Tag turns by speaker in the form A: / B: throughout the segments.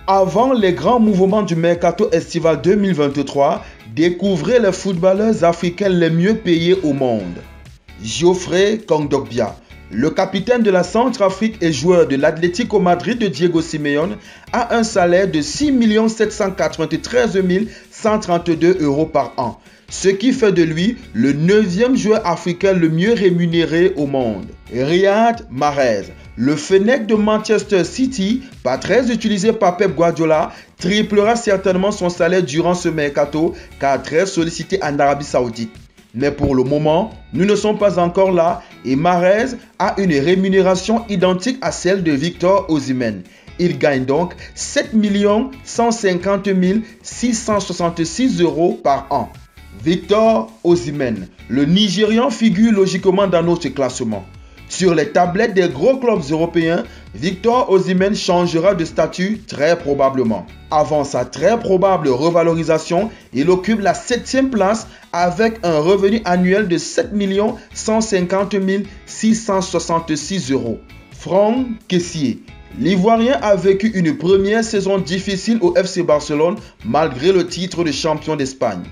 A: Avant les grands mouvements du mercato estival 2023, découvrez les footballeurs africains les mieux payés au monde. Geoffrey Kondogbia, le capitaine de la Centrafrique et joueur de l'Atlético Madrid de Diego Simeone, a un salaire de 6 793 132 € par an, ce qui fait de lui le 9e joueur africain le mieux rémunéré au monde. Riyad Mahrez, le Fennec de Manchester City, pas très utilisé par Pep Guardiola, triplera certainement son salaire durant ce mercato car très sollicité en Arabie Saoudite. Mais pour le moment, nous ne sommes pas encore là et Mahrez a une rémunération identique à celle de Victor Osimhen. Il gagne donc 7 150 666 € par an. Victor Osimhen, le Nigérian figure logiquement dans notre classement. Sur les tablettes des gros clubs européens, Victor Osimhen changera de statut très probablement. Avant sa très probable revalorisation, il occupe la 7e place avec un revenu annuel de 7 150 666 €. Franck Kessié, l'Ivoirien a vécu une première saison difficile au FC Barcelone malgré le titre de champion d'Espagne.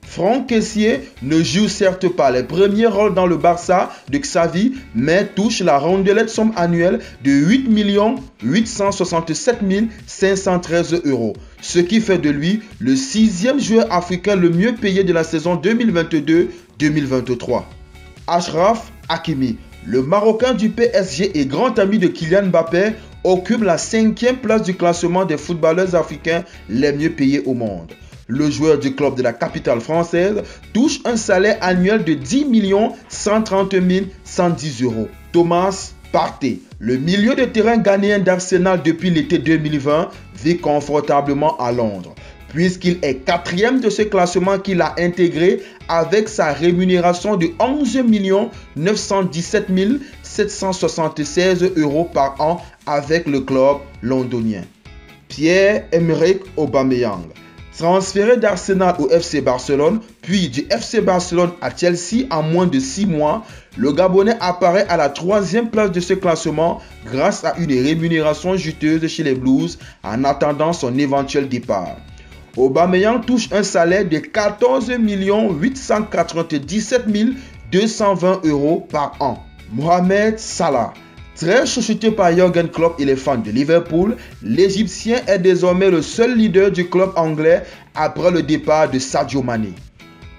A: Franck Kessié ne joue certes pas les premiers rôles dans le Barça de Xavi, mais touche la rondelette somme annuelle de 8 867 513 €, ce qui fait de lui le 6e joueur africain le mieux payé de la saison 2022-2023. Achraf Hakimi, le Marocain du PSG et grand ami de Kylian Mbappé, occupe la 5e place du classement des footballeurs africains les mieux payés au monde. Le joueur du club de la capitale française touche un salaire annuel de 10 130 110 €. Thomas Partey, le milieu de terrain ghanéen d'Arsenal depuis l'été 2020, vit confortablement à Londres, puisqu'il est 4e de ce classement qu'il a intégré avec sa rémunération de 11 917 776 € par an avec le club londonien. Pierre-Emerick Aubameyang, transféré d'Arsenal au FC Barcelone, puis du FC Barcelone à Chelsea en moins de 6 mois, le Gabonais apparaît à la 3e place de ce classement grâce à une rémunération juteuse chez les Blues en attendant son éventuel départ. Aubameyang touche un salaire de 14 897 220 € par an. Mohamed Salah, très chouchouté par Jürgen Klopp et les fans de Liverpool, l'Égyptien est désormais le seul leader du club anglais après le départ de Sadio Mané.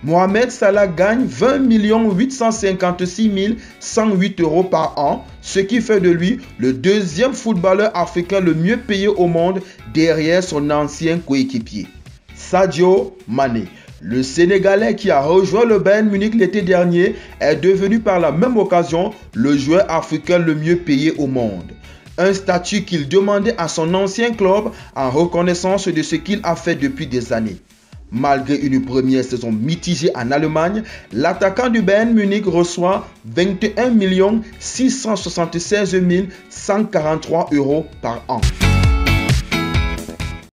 A: Mohamed Salah gagne 20 856 108 € par an, ce qui fait de lui le 2e footballeur africain le mieux payé au monde derrière son ancien coéquipier. Sadio Mané, le Sénégalais qui a rejoint le Bayern Munich l'été dernier, est devenu par la même occasion le joueur africain le mieux payé au monde. Un statut qu'il demandait à son ancien club en reconnaissance de ce qu'il a fait depuis des années. Malgré une première saison mitigée en Allemagne, l'attaquant du Bayern Munich reçoit 21 676 143 € par an.